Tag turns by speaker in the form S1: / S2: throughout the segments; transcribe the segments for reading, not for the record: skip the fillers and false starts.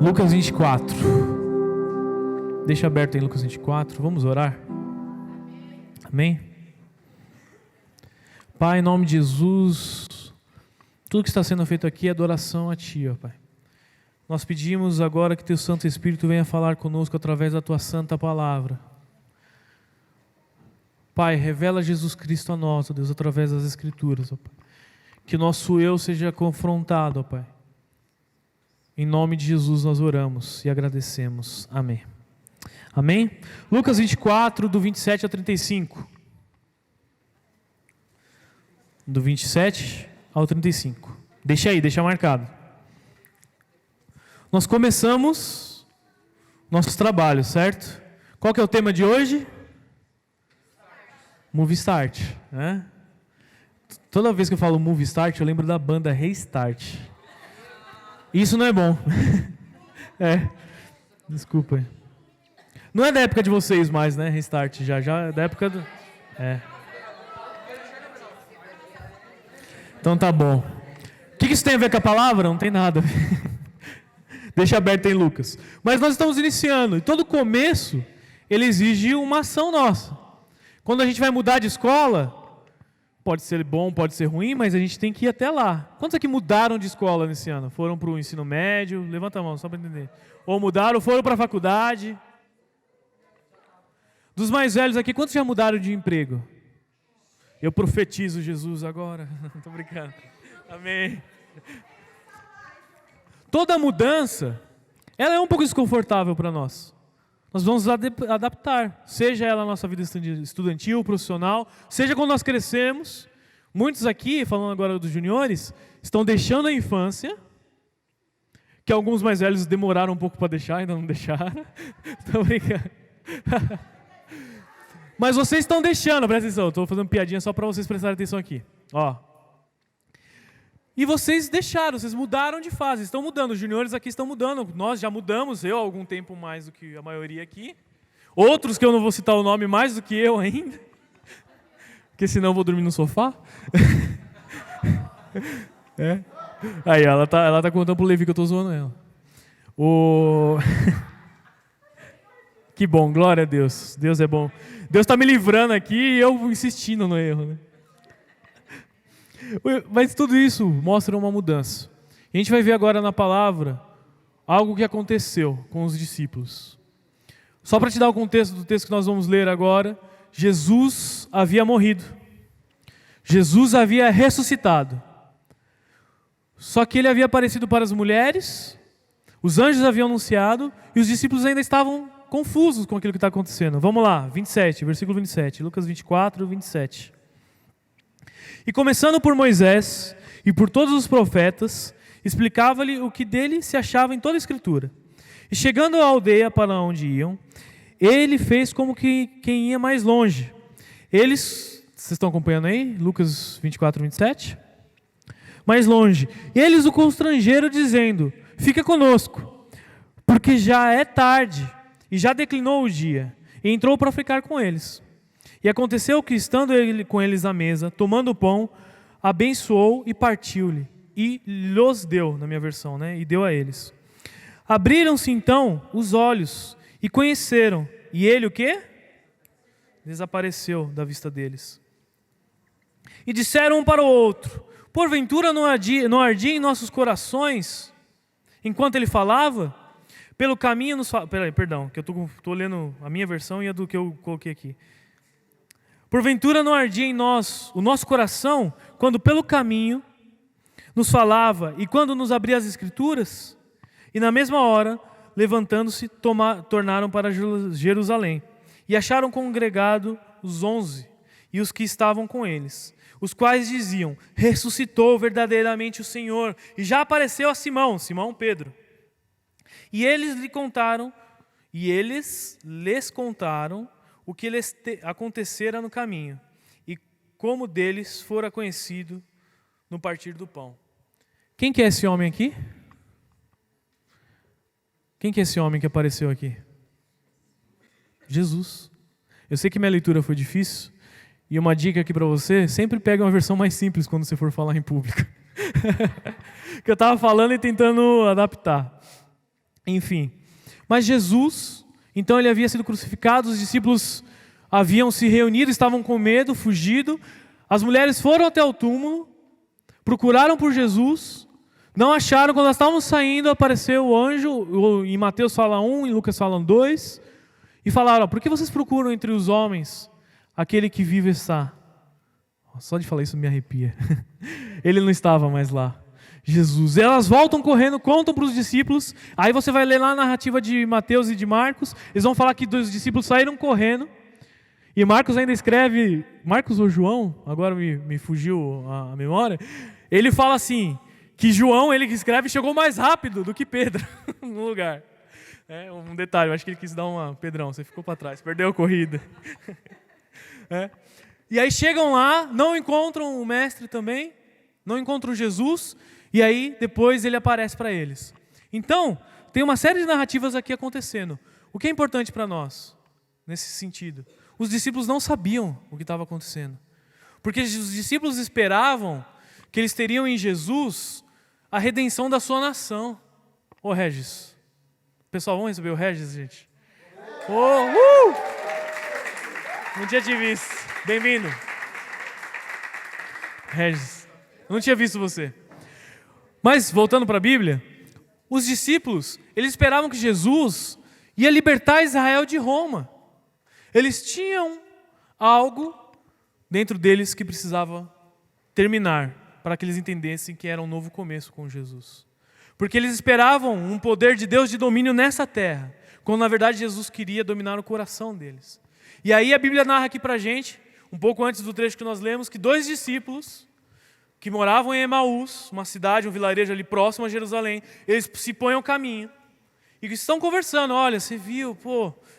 S1: Lucas 24. Deixa aberto em Lucas 24. Vamos orar? Amém? Pai, em nome de Jesus, tudo que está sendo feito aqui é adoração a Ti, ó Pai. Nós pedimos agora que Teu Santo Espírito venha falar conosco através da Tua Santa Palavra. Pai, revela Jesus Cristo a nós, ó Deus, através das Escrituras, ó Pai. Que nosso eu seja confrontado, ó Pai. Em nome de Jesus nós oramos e agradecemos. Amém. Amém? Lucas 24, do 27 ao 35. Do 27 ao 35. Deixa aí, deixa marcado. Nós começamos nossos trabalhos, certo? Qual que é o tema de hoje? Movie Start, né? Toda vez que eu falo Movie Start, eu lembro da banda Restart. Isso não é bom. Desculpa. Não é da época de vocês mais, né? Restart já é da época do... Então tá bom. O que isso tem a ver com a palavra? Não tem nada. Deixa aberto em Lucas. Mas nós estamos iniciando. E todo começo, ele exige uma ação nossa. Quando a gente vai mudar de escola, pode ser bom, pode ser ruim, mas a gente tem que ir até lá. Quantos aqui mudaram de escola nesse ano? Foram para o ensino médio? Levanta a mão, só para entender. Ou mudaram, foram para a faculdade. Dos mais velhos aqui, quantos já mudaram de emprego? Eu profetizo Jesus agora. Estou brincando. Amém. Toda mudança, ela é um pouco desconfortável para nós. Nós vamos adaptar, seja ela a nossa vida estudantil, profissional, seja quando nós crescemos. Muitos aqui, falando agora dos juniores, estão deixando a infância, que alguns mais velhos demoraram um pouco para deixar, ainda não deixaram. Estou brincando. Mas vocês estão deixando, presta atenção, estou fazendo piadinha só para vocês prestarem atenção aqui. Ó. E vocês deixaram, vocês mudaram de fase, estão mudando, os juniores aqui estão mudando, nós já mudamos, eu há algum tempo mais do que a maioria aqui, outros que eu não vou citar o nome mais do que eu ainda, porque senão eu vou dormir no sofá. Aí, ela tá contando pro Levi que eu tô zoando ela. Que bom, glória a Deus, Deus é bom. Deus está me livrando aqui e eu insistindo no erro, né? Mas tudo isso mostra uma mudança. A gente vai ver agora na palavra algo que aconteceu com os discípulos. Só para te dar o contexto do texto que nós vamos ler agora, Jesus havia morrido. Jesus havia ressuscitado. Só que ele havia aparecido para as mulheres, os anjos haviam anunciado e os discípulos ainda estavam confusos com aquilo que está acontecendo. Vamos lá, 27, versículo 27, Lucas 24, 27. E começando por Moisés e por todos os profetas, explicava-lhe o que dele se achava em toda a Escritura. E chegando à aldeia para onde iam, ele fez como que quem ia mais longe. Vocês estão acompanhando aí? Lucas 24, 27? Mais longe. Eles o constrangeram dizendo, fica conosco, porque já é tarde e já declinou o dia. E entrou para ficar com eles. E aconteceu que, estando ele com eles à mesa, tomando o pão, abençoou e partiu-lhe. E lhes deu, na minha versão, né? E deu a eles. Abriram-se então os olhos e conheceram. E ele o quê? Desapareceu da vista deles. E disseram um para o outro, porventura não ardia em nossos corações, enquanto ele falava? Pelo caminho nos... Perdão, que eu estou lendo a minha versão e a do que eu coloquei aqui. Porventura não ardia em nós o nosso coração, quando pelo caminho nos falava e quando nos abria as Escrituras? E na mesma hora, levantando-se, tornaram para Jerusalém. E acharam congregado os 11 e os que estavam com eles, os quais diziam, ressuscitou verdadeiramente o Senhor, e já apareceu a Simão Pedro. E eles lhes contaram o que lhes acontecera no caminho, e como deles fora conhecido no partir do pão. Quem que é esse homem aqui? Quem que é esse homem que apareceu aqui? Jesus. Eu sei que minha leitura foi difícil, e uma dica aqui para você, sempre pega uma versão mais simples quando você for falar em público. Que eu estava falando e tentando adaptar. Enfim. Mas Jesus, então ele havia sido crucificado, os discípulos haviam se reunido, estavam com medo, fugido. As mulheres foram até o túmulo, procuraram por Jesus, não acharam. Quando elas estavam saindo, apareceu o anjo, em Mateus fala 1, em Lucas fala 2, e falaram: por que vocês procuram entre os homens aquele que vive está? Só de falar isso me arrepia. Ele não estava mais lá. Jesus. Elas voltam correndo, contam para os discípulos. Aí você vai ler lá a narrativa de Mateus e de Marcos. Eles vão falar que os discípulos saíram correndo. E Marcos ainda escreve, Marcos ou João, agora me fugiu a memória. Ele fala assim, que João, ele que escreve, chegou mais rápido do que Pedro no lugar. É um detalhe, eu acho que ele quis dar uma... Pedrão, você ficou para trás, perdeu a corrida. E aí chegam lá, não encontram o mestre também, não encontram Jesus, e aí depois ele aparece para eles. Então, tem uma série de narrativas aqui acontecendo. O que é importante para nós, nesse sentido? Os discípulos não sabiam o que estava acontecendo. Porque os discípulos esperavam que eles teriam em Jesus a redenção da sua nação. Ô Regis, pessoal, vamos receber o Regis, gente? Não tinha te visto. Bem-vindo. Regis, não tinha visto você. Mas, voltando para a Bíblia, os discípulos, eles esperavam que Jesus ia libertar Israel de Roma. Eles tinham algo dentro deles que precisava terminar, para que eles entendessem que era um novo começo com Jesus. Porque eles esperavam um poder de Deus de domínio nessa terra, quando na verdade Jesus queria dominar o coração deles. E aí a Bíblia narra aqui para a gente, um pouco antes do trecho que nós lemos, que 2 discípulos que moravam em Emaús, uma cidade, um vilarejo ali próximo a Jerusalém, eles se põem ao caminho e estão conversando. Olha, você viu,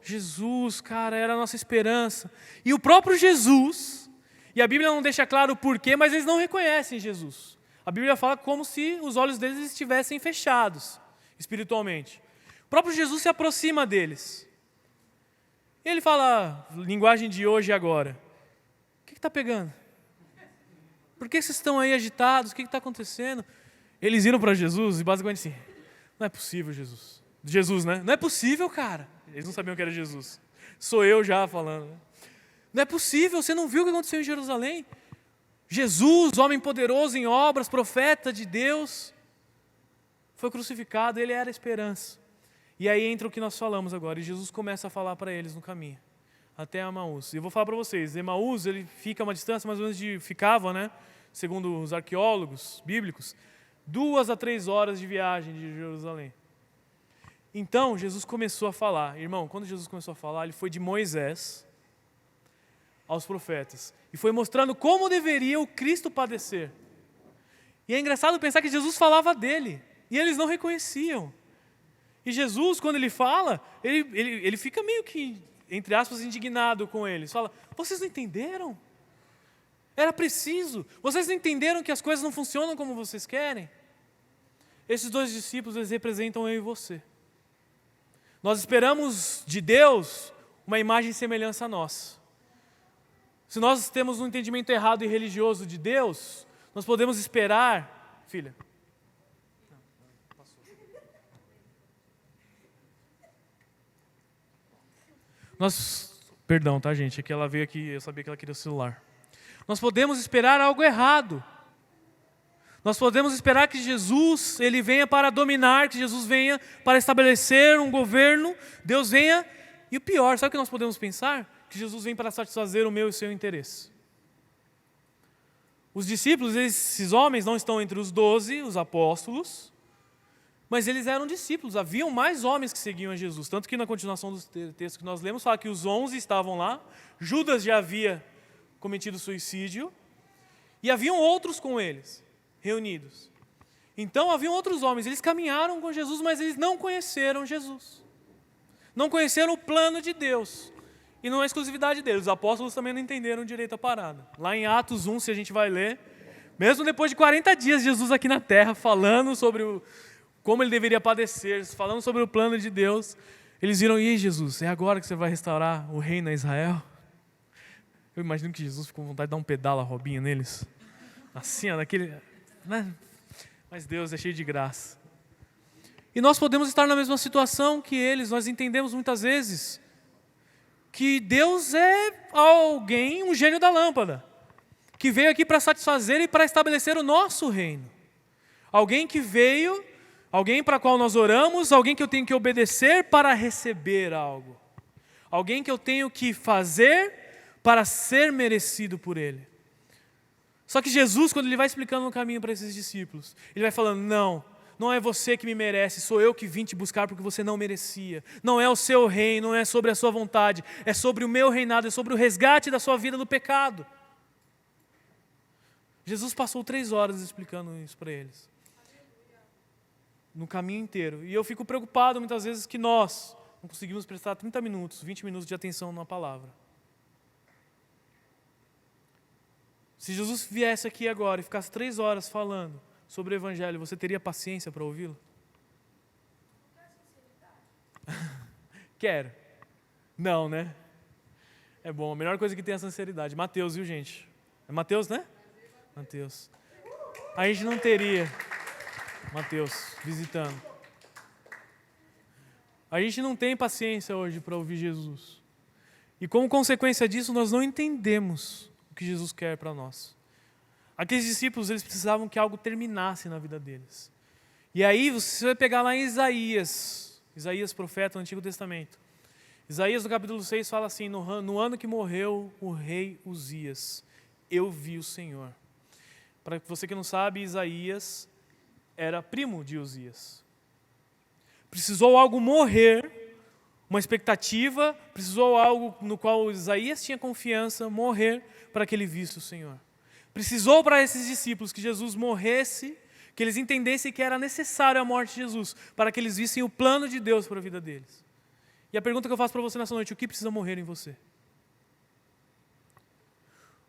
S1: Jesus, cara, era a nossa esperança. E o próprio Jesus, e a Bíblia não deixa claro o porquê, mas eles não reconhecem Jesus. A Bíblia fala como se os olhos deles estivessem fechados espiritualmente. O próprio Jesus se aproxima deles. E ele fala, linguagem de hoje e agora: o que está pegando? Por que vocês estão aí agitados? O que está acontecendo? Eles viram para Jesus e basicamente assim: não é possível, Jesus. Jesus, né? Não é possível, cara. Eles não sabiam que era Jesus. Sou eu já falando. Né? Não é possível, você não viu o que aconteceu em Jerusalém? Jesus, homem poderoso em obras, profeta de Deus, foi crucificado, ele era a esperança. E aí entra o que nós falamos agora, e Jesus começa a falar para eles no caminho, até Emaús. E eu vou falar para vocês, Emaús, ele fica a uma distância mais ou menos ficava, né, segundo os arqueólogos bíblicos, 2 a 3 horas de viagem de Jerusalém. Então, Jesus começou a falar. Irmão, quando Jesus começou a falar, ele foi de Moisés aos profetas. E foi mostrando como deveria o Cristo padecer. E é engraçado pensar que Jesus falava dele. E eles não reconheciam. E Jesus, quando ele fala, ele fica meio que, entre aspas, indignado com eles. Fala: vocês não entenderam? Era preciso. Vocês não entenderam que as coisas não funcionam como vocês querem? Esses 2 discípulos, eles representam eu e você. Nós esperamos de Deus uma imagem e semelhança a nós. Se nós temos um entendimento errado e religioso de Deus, nós podemos esperar... Filha. Perdão, tá, gente? É que ela veio aqui, eu sabia que ela queria o celular. Nós podemos esperar algo errado. Nós podemos esperar que Jesus, ele venha para dominar, que Jesus venha para estabelecer um governo, Deus venha, e o pior, sabe o que nós podemos pensar? Que Jesus vem para satisfazer o meu e o seu interesse. Os discípulos, esses homens não estão entre os 12, os apóstolos, mas eles eram discípulos, haviam mais homens que seguiam a Jesus, tanto que na continuação do texto que nós lemos, fala que os 11 estavam lá, Judas já havia cometido suicídio, e haviam outros com eles, reunidos. Então haviam outros homens, eles caminharam com Jesus, mas eles não conheceram Jesus. Não conheceram o plano de Deus. E não é exclusividade deles, os apóstolos também não entenderam direito a parada. Lá em Atos 1, se a gente vai ler, mesmo depois de 40 dias Jesus aqui na terra, falando sobre como ele deveria padecer, falando sobre o plano de Deus, eles viram: e aí, Jesus, é agora que você vai restaurar o reino a Israel? Eu imagino que Jesus ficou com vontade de dar um pedala Robinho neles. Assim, ó, daquele... Né? Mas Deus é cheio de graça. E nós podemos estar na mesma situação que eles. Nós entendemos muitas vezes que Deus é alguém, um gênio da lâmpada, que veio aqui para satisfazer e para estabelecer o nosso reino. Alguém que veio, alguém para qual nós oramos, alguém que eu tenho que obedecer para receber algo. Alguém que eu tenho que fazer para ser merecido por Ele. Só que Jesus, quando Ele vai explicando no caminho para esses discípulos, Ele vai falando, não é você que me merece, sou eu que vim te buscar porque você não merecia. Não é o seu reino, não é sobre a sua vontade, é sobre o meu reinado, é sobre o resgate da sua vida do pecado. Jesus passou 3 horas explicando isso para eles. No caminho inteiro. E eu fico preocupado muitas vezes que nós não conseguimos prestar 30 minutos, 20 minutos de atenção numa palavra. Se Jesus viesse aqui agora e ficasse 3 horas falando sobre o Evangelho, você teria paciência para ouvi-lo? Quero. Não, né? É bom, a melhor coisa que tem é a sinceridade. Mateus, viu, gente? É Mateus, né? Mateus. A gente não teria Mateus visitando. A gente não tem paciência hoje para ouvir Jesus. E como consequência disso, nós não entendemos o que Jesus quer para nós. Aqueles discípulos, eles precisavam que algo terminasse na vida deles. E aí você vai pegar lá em Isaías, profeta do Antigo Testamento. Isaías, no capítulo 6, fala assim, no ano que morreu o rei Uzias, eu vi o Senhor. Para você que não sabe, Isaías era primo de Uzias. Precisou algo morrer, uma expectativa, precisou algo no qual Isaías tinha confiança, morrer para que ele visse o Senhor. Precisou para esses discípulos que Jesus morresse, que eles entendessem que era necessário a morte de Jesus, para que eles vissem o plano de Deus para a vida deles. E a pergunta que eu faço para você nessa noite, o que precisa morrer em você?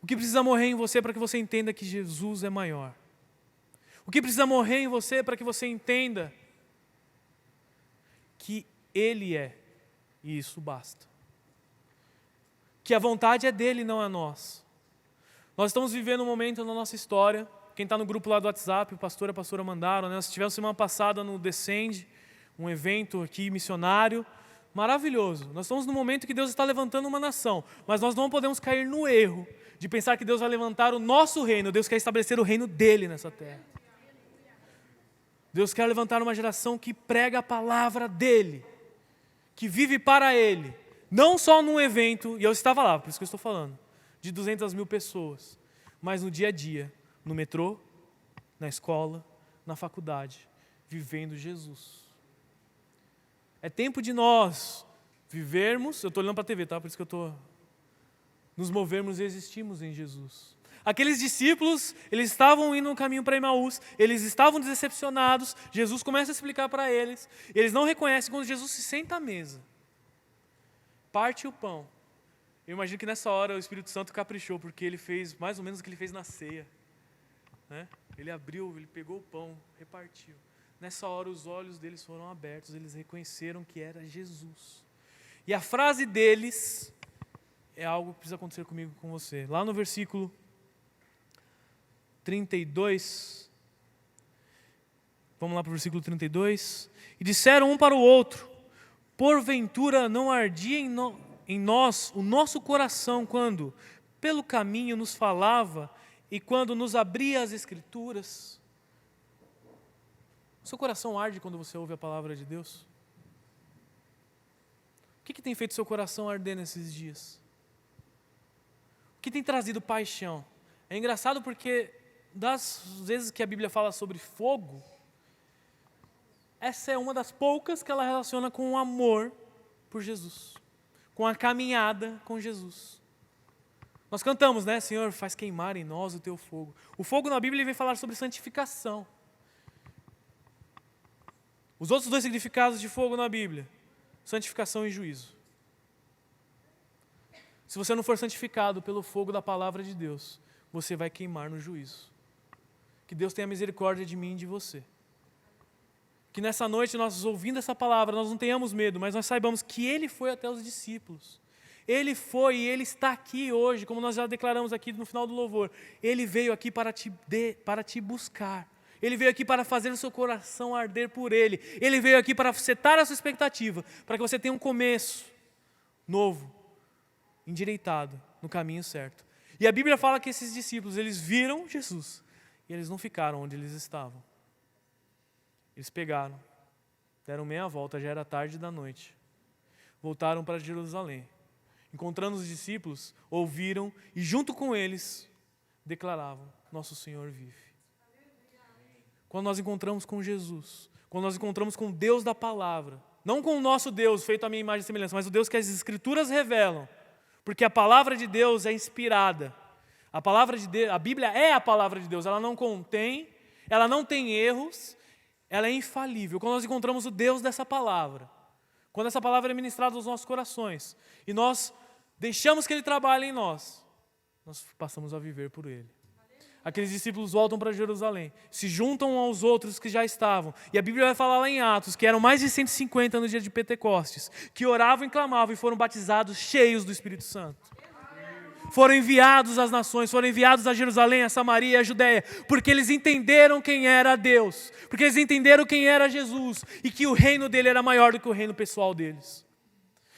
S1: O que precisa morrer em você para que você entenda que Jesus é maior? O que precisa morrer em você para que você entenda que Ele é, e isso basta. Que a vontade é dEle, não é nossa. Nós estamos vivendo um momento na nossa história, quem está no grupo lá do WhatsApp, o pastor e a pastora mandaram, né? Nós tivemos semana passada no Descende, um evento aqui missionário, maravilhoso. Nós estamos no momento que Deus está levantando uma nação, mas nós não podemos cair no erro de pensar que Deus vai levantar o nosso reino. Deus quer estabelecer o reino dEle nessa terra. Deus quer levantar uma geração que prega a palavra dEle, que vive para Ele, não só num evento, e eu estava lá, por isso que eu estou falando, de 200 mil pessoas, mas no dia a dia, no metrô, na escola, na faculdade, vivendo Jesus. É tempo de nós vivermos, eu estou olhando para a TV, tá? Por isso que eu estou... Nos movermos e existimos em Jesus. Aqueles discípulos, eles estavam indo no caminho para Emaús, eles estavam decepcionados, Jesus começa a explicar para eles, eles não reconhecem quando Jesus se senta à mesa, parte o pão. Eu imagino que nessa hora o Espírito Santo caprichou, porque ele fez mais ou menos o que ele fez na ceia. Né? Ele abriu, ele pegou o pão, repartiu. Nessa hora os olhos deles foram abertos, eles reconheceram que era Jesus. E a frase deles é algo que precisa acontecer comigo e com você. Lá no versículo 32, vamos lá para o versículo 32. E disseram um para o outro, porventura não ardia em nós o nosso coração quando pelo caminho nos falava e quando nos abria as Escrituras? Seu coração arde quando você ouve a palavra de Deus? O que tem feito seu coração arder nesses dias? O que tem trazido paixão? É engraçado porque das vezes que a Bíblia fala sobre fogo, essa é uma das poucas que ela relaciona com o amor por Jesus, com a caminhada com Jesus. Nós cantamos, né? Senhor, faz queimar em nós o teu fogo. O fogo na Bíblia vem falar sobre santificação. Os outros 2 significados de fogo na Bíblia, santificação e juízo. Se você não for santificado pelo fogo da palavra de Deus, você vai queimar no juízo. Que Deus tenha misericórdia de mim e de você. Que nessa noite, nós ouvindo essa palavra, nós não tenhamos medo, mas nós saibamos que Ele foi até os discípulos. Ele foi e Ele está aqui hoje, como nós já declaramos aqui no final do louvor. Ele veio aqui para te buscar. Ele veio aqui para fazer o seu coração arder por Ele. Ele veio aqui para setar a sua expectativa, para que você tenha um começo novo, endireitado, no caminho certo. E a Bíblia fala que esses discípulos, eles viram Jesus, e eles não ficaram onde eles estavam. Eles pegaram, deram meia volta, já era tarde da noite. Voltaram para Jerusalém. Encontrando os discípulos, ouviram e junto com eles declaravam: nosso Senhor vive. Quando nós encontramos com Jesus, quando nós encontramos com Deus da palavra, não com o nosso Deus feito à minha imagem e semelhança, mas o Deus que as Escrituras revelam, porque a palavra de Deus é inspirada. A palavra de Deus, a Bíblia é a palavra de Deus, ela não contém, ela não tem erros, ela é infalível. Quando nós encontramos o Deus dessa palavra, quando essa palavra é ministrada aos nossos corações, e nós deixamos que Ele trabalhe em nós, nós passamos a viver por Ele. Aqueles discípulos voltam para Jerusalém, se juntam aos outros que já estavam. E a Bíblia vai falar lá em Atos, que eram mais de 150 no dia de Pentecostes, que oravam e clamavam e foram batizados cheios do Espírito Santo. Foram enviados às nações, foram enviados a Jerusalém, a Samaria e a Judéia, porque eles entenderam quem era Deus, porque eles entenderam quem era Jesus e que o reino dele era maior do que o reino pessoal deles.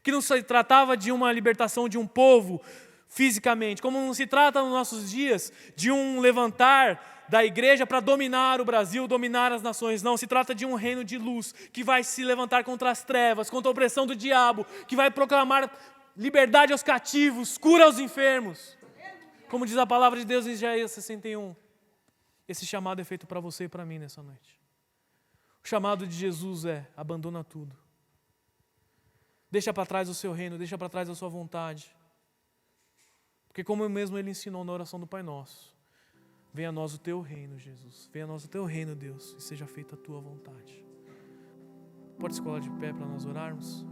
S1: Que não se tratava de uma libertação de um povo fisicamente, como não se trata nos nossos dias de um levantar da igreja para dominar o Brasil, dominar as nações. Não, se trata de um reino de luz que vai se levantar contra as trevas, contra a opressão do diabo, que vai proclamar liberdade aos cativos, cura aos enfermos. Como diz a palavra de Deus em Isaías 61. Esse chamado é feito para você e para mim nessa noite. O chamado de Jesus é: abandona tudo. Deixa para trás o seu reino, deixa para trás a sua vontade. Porque como mesmo Ele ensinou na oração do Pai Nosso: venha a nós o teu reino, Jesus. Venha a nós o teu reino, Deus, e seja feita a tua vontade. Pode se colar de pé para nós orarmos?